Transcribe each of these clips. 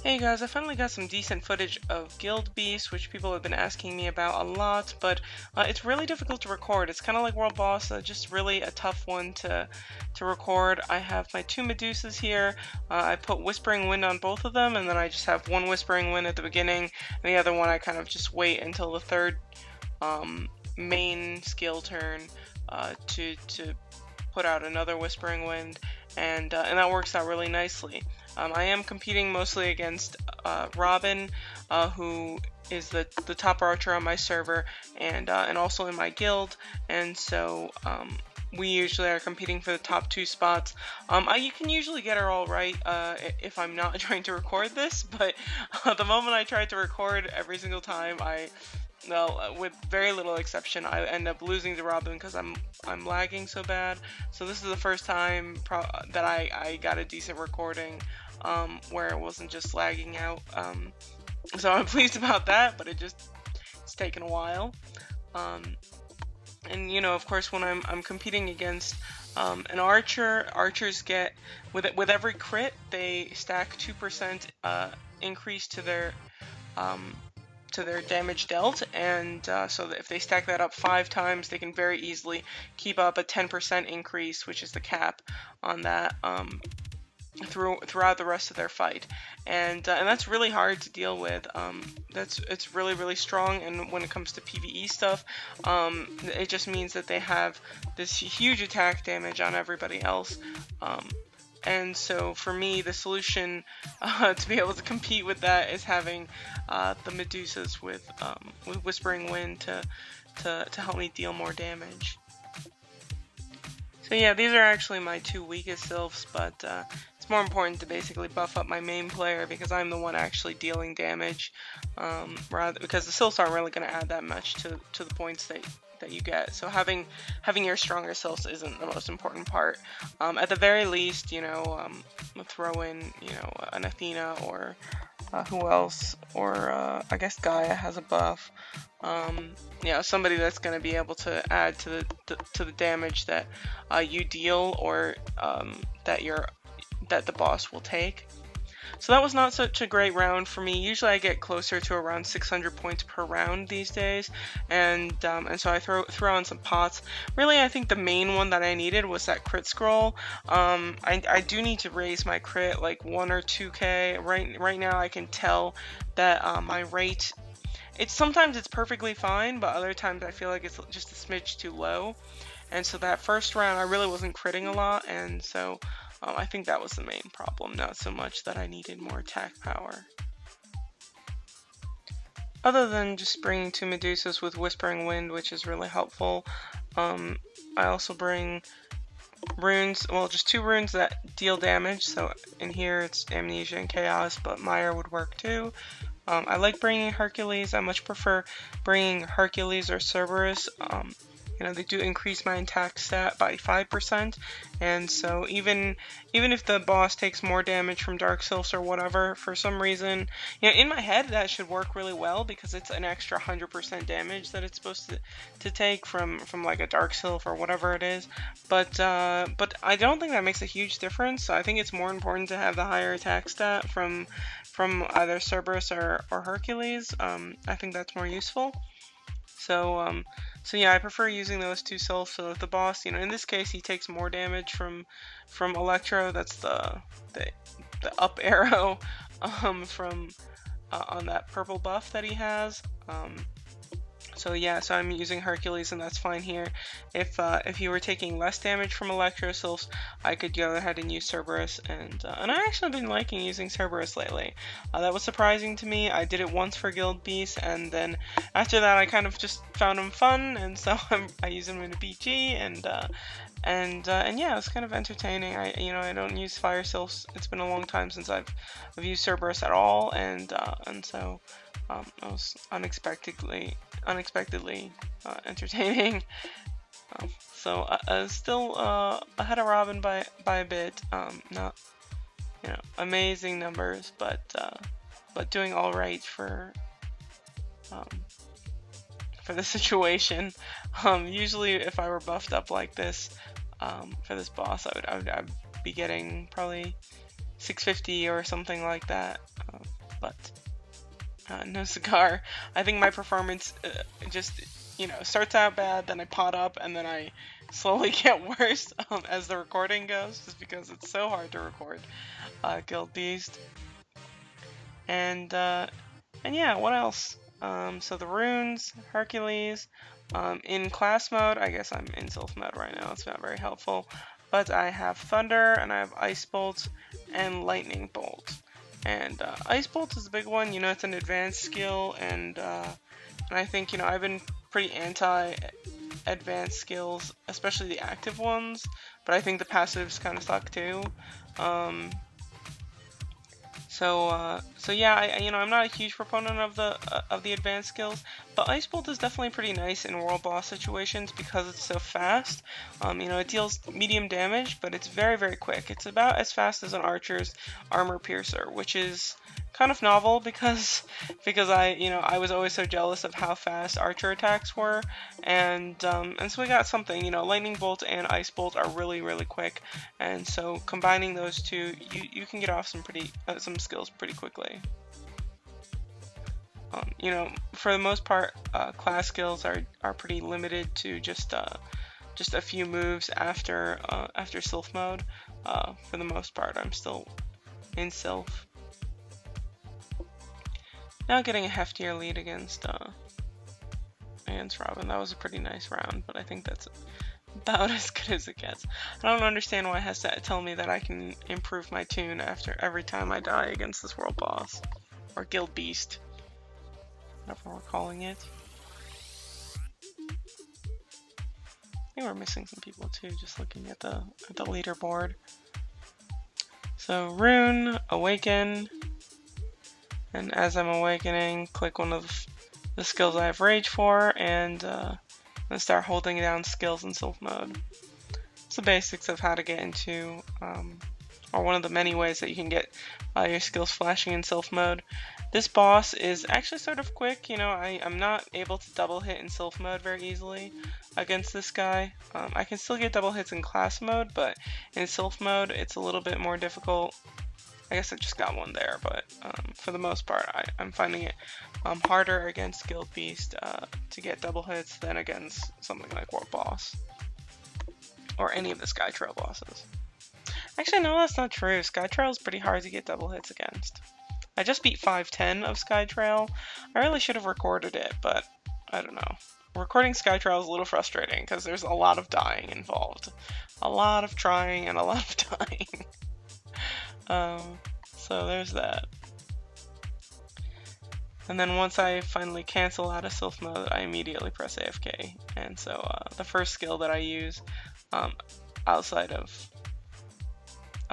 Hey guys, I finally got some decent footage of Guild Beast, which people have been asking me about a lot, but it's really difficult to record. It's kind of like World Boss, just really a tough one to record. I have my two Medusas here. I put Whispering Wind on both of them, and then I just have one Whispering Wind at the beginning, and the other one I kind of just wait until the third main skill turn to put out another Whispering Wind, and that works out really nicely. I am competing mostly against Robin, who is the top archer on my server, and also in my guild, and so we usually are competing for the top two spots. You can usually get her all right if I'm not trying to record this, but the moment I try to record, every single time well, with very little exception, I end up losing to Robin because I'm lagging so bad. So this is the first time that I got a decent recording where it wasn't just lagging out. So I'm pleased about that, but it's taken a while. And you know, of course, when I'm competing against an archer, archers get with every crit they stack 2% increase to their damage dealt, and so that if they stack that up 5 times, they can very easily keep up a 10% increase, which is the cap on that throughout the rest of their fight, and that's really hard to deal with. It's really strong, and when it comes to PvE stuff, it just means that they have this huge attack damage on everybody else. And so for me, the solution to be able to compete with that is having the Medusas with Whispering Wind to help me deal more damage. So yeah, these are actually my two weakest sylphs, but it's more important to basically buff up my main player because I'm the one actually dealing damage, because the sylphs aren't really going to add that much to the points that you get. So having your stronger sylphs isn't the most important part. At the very least, you know, throw in, you know, an Athena or who else, or I guess Gaia has a buff. You know, somebody that's going to be able to add to the damage that you deal, or that the boss will take. So that was not such a great round for me. Usually I get closer to around 600 points per round these days, and so I throw in some pots. Really, I think the main one that I needed was that crit scroll. I do need to raise my crit like 1 or 2k. Right now I can tell that my rate, sometimes it's perfectly fine, but other times I feel like it's just a smidge too low. And so that first round I really wasn't critting a lot, and so I think that was the main problem, not so much that I needed more attack power. Other than just bringing 2 Medusas with Whispering Wind, which is really helpful, I also bring runes, well, just 2 runes that deal damage. So in here it's Amnesia and Chaos, but Mire would work too. I like bringing Hercules. I much prefer bringing Hercules or Cerberus. You know, they do increase my attack stat by 5%, and so even if the boss takes more damage from Dark Sylphs or whatever, for some reason, you know, in my head that should work really well because it's an extra 100% damage that it's supposed to take from like a Dark Sylph or whatever it is. But I don't think that makes a huge difference. So I think it's more important to have the higher attack stat from either Cerberus or Hercules. I think that's more useful. So yeah, I prefer using those 2 sylphs. So that the boss, you know, in this case, he takes more damage from Electro. That's the up arrow from on that purple buff that he has. So yeah, so I'm using Hercules, and that's fine here. If you were taking less damage from Electro Sylphs, I could go ahead and use Cerberus, and I've actually been liking using Cerberus lately. That was surprising to me. I did it once for Guild Beast, and then after that I kind of just found him fun, and so I use him in a BG, and yeah, it's kind of entertaining. I don't use Fire Sylphs. It's been a long time since I've used Cerberus at all, and so I was unexpectedly entertaining. So still ahead of Robin by a bit. Not, you know, amazing numbers, but doing all right for the situation. Usually, if I were buffed up like this for this boss, I'd be getting probably 650 or something like that. but no cigar. I think my performance just, starts out bad, then I pot up, and then I slowly get worse as the recording goes, just because it's so hard to record Guild Beast. And yeah, what else? So the runes, Hercules. In class mode, I guess I'm in Sylph mode right now. It's not very helpful, but I have Thunder and I have Ice Bolt and Lightning Bolt. And Ice Bolt is a big one. It's an advanced skill, and I think I've been pretty anti-advanced skills, especially the active ones. But I think the passives kind of suck too. So yeah, I'm not a huge proponent of the advanced skills, but Ice Bolt is definitely pretty nice in world boss situations because it's so fast. It deals medium damage, but it's very, very quick. It's about as fast as an archer's armor piercer, which is kind of novel because I was always so jealous of how fast archer attacks were, and so we got something. Lightning Bolt and Ice Bolt are really, really quick, and so combining those two, you can get off some skills pretty quickly. For the most part, class skills are pretty limited to just a few moves after Sylph mode. For the most part, I'm still in Sylph. Now getting a heftier lead against Robin. That was a pretty nice round, but I think that's about as good as it gets. I don't understand why it has to tell me that I can improve my tune after every time I die against this world boss. Or Guild Beast. Whatever we're calling it. I think we're missing some people too, just looking at the leaderboard. So Rune, Awaken. And as I'm awakening, click one of the skills I have Rage for, and start holding down skills in Sylph mode. It's the basics of how to get into, or one of the many ways that you can get your skills flashing in Sylph mode. This boss is actually sort of quick. I'm not able to double hit in Sylph mode very easily against this guy. I can still get double hits in class mode, but in Sylph mode, it's a little bit more difficult. I guess I just got one there, but for the most part, I'm finding it harder against Guild Beast to get double hits than against something like World Boss or any of the Sky Trail bosses. Actually, no, that's not true. Sky Trail is pretty hard to get double hits against. I just beat 510 of Sky Trail. I really should have recorded it, but I don't know. Recording Sky Trail is a little frustrating because there's a lot of dying involved. A lot of trying and a lot of dying. So there's that. And then once I finally cancel out of Sylph mode, I immediately press AFK. And so the first skill that I use outside of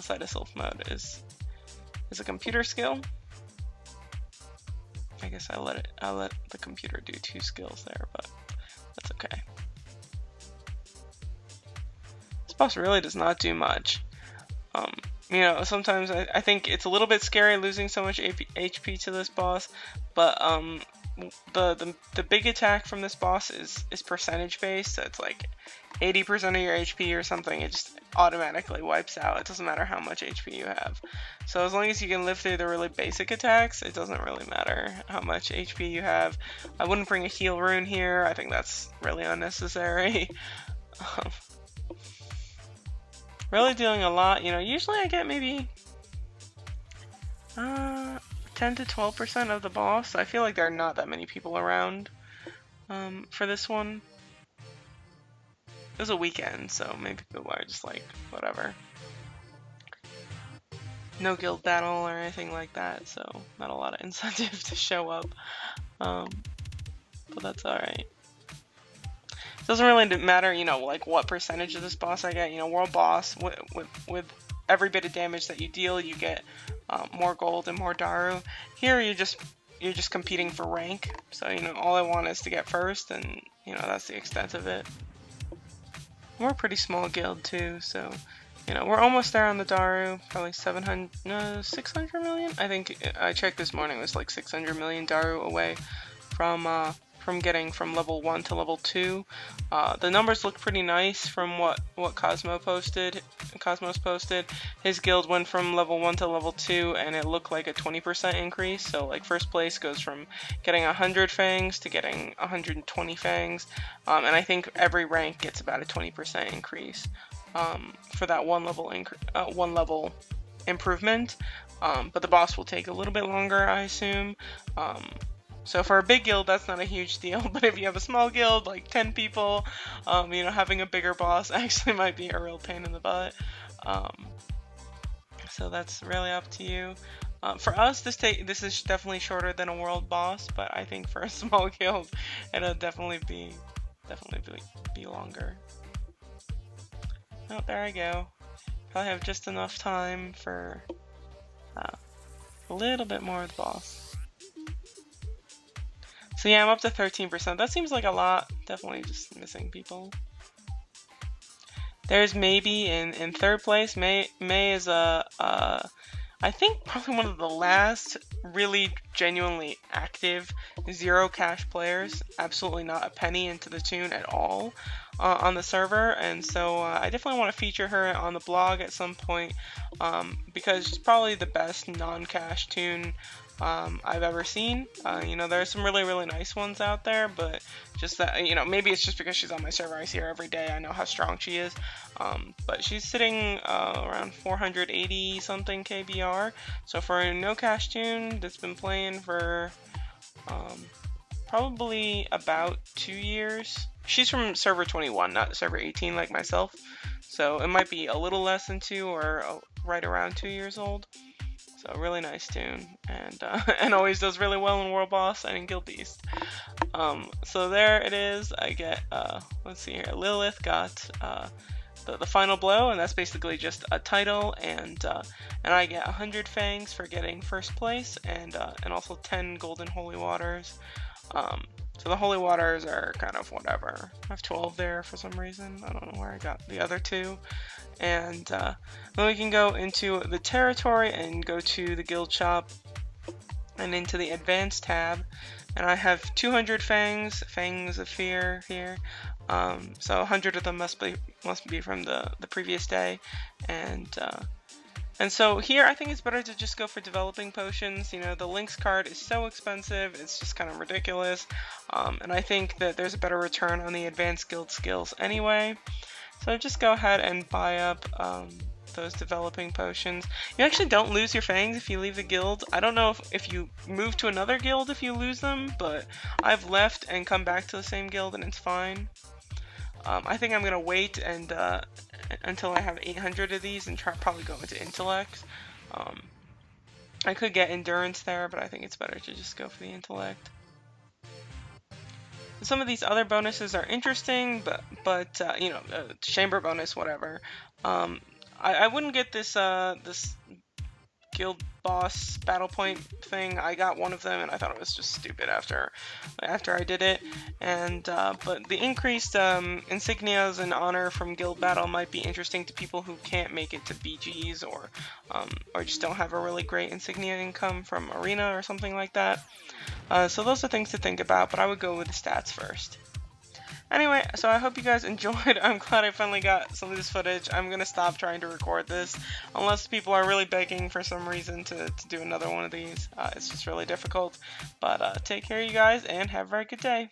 Sylph mode is a computer skill. I guess I let the computer do two skills there, but that's okay. This boss really does not do much. Sometimes I think it's a little bit scary losing so much HP to this boss, but the big attack from this boss is percentage based, so it's like 80% of your HP or something. It just automatically wipes out. It doesn't matter how much HP you have. So as long as you can live through the really basic attacks, it doesn't really matter how much HP you have. I wouldn't bring a heal rune here. I think that's really unnecessary. Really dealing a lot. Usually I get maybe 10 to 12% of the boss. I feel like there are not that many people around for this one. It was a weekend, so maybe people are just like, whatever. No guild battle or anything like that, so not a lot of incentive to show up. But that's alright. It doesn't really matter, like what percentage of this boss I get. World boss, with every bit of damage that you deal, you get more gold and more Daru. Here, you're just competing for rank. So, all I want is to get first, and, that's the extent of it. We're a pretty small guild, too, so, we're almost there on the Daru. Probably 600 million? I think I checked this morning, it was like 600 million Daru away from from getting from level 1 to level 2. The numbers look pretty nice from what Cosmos posted. His guild went from level 1 to level 2, and it looked like a 20% increase. So like first place goes from getting 100 fangs to getting 120 fangs, and I think every rank gets about a 20% increase for that one level improvement. But the boss will take a little bit longer, I assume. So for a big guild, that's not a huge deal, but if you have a small guild, like 10 people, you know, having a bigger boss actually might be a real pain in the butt. So that's really up to you. For us, this is definitely shorter than a world boss, but I think for a small guild, it'll definitely be longer. Oh, there I go. Probably have just enough time for a little bit more of the boss. So yeah, I'm up to 13%. That seems like a lot. Definitely just missing people. There's Maybe in third place. May is I think probably one of the last really genuinely active zero cash players. Absolutely not a penny into the tune at all on the server, and so I definitely want to feature her on the blog at some point because she's probably the best non-cash tune I've ever seen. You know, there are some really nice ones out there, but just that, you know, maybe it's just because she's on my server. I see her every day. I know how strong she is. But she's sitting around 480 something KBR. So for a no cash tune that's been playing for probably about 2 years. She's from server 21, not server 18 like myself. So it might be a little less than 2 or right around 2 years old. So really nice tune, and and always does really well in World Boss and in Guild Beast. So there it is. I get let's see here. Lilith got the final blow, and that's basically just a title, and I get 100 fangs for getting first place, and also 10 golden holy waters. So the holy waters are kind of whatever. I have 12 there for some reason. I don't know where I got the other 2. And then we can go into the territory and go to the guild shop and into the advanced tab. And I have 200 fangs of fear here. So 100 of them must be from the previous day. And so here I think it's better to just go for developing potions. You know, the Lynx card is so expensive, it's just kind of ridiculous. And I think that there's a better return on the advanced guild skills anyway. So just go ahead and buy up those developing potions. You actually don't lose your fangs if you leave the guild. I don't know if you move to another guild if you lose them, but I've left and come back to the same guild and it's fine. I think I'm going to wait and until I have 800 of these and probably go into intellect. I could get endurance there, but I think it's better to just go for the intellect. Some of these other bonuses are interesting, but you know, chamber bonus, whatever. I wouldn't get this this guild boss battle point thing. I got one of them and I thought it was just stupid after I did it. And but the increased insignias and honor from guild battle might be interesting to people who can't make it to BGs or just don't have a really great insignia income from arena or something like that. So those are things to think about, but I would go with the stats first. Anyway, so I hope you guys enjoyed. I'm glad I finally got some of this footage. I'm going to stop trying to record this unless people are really begging for some reason to do another one of these. It's just really difficult. But take care, you guys, and have a very good day.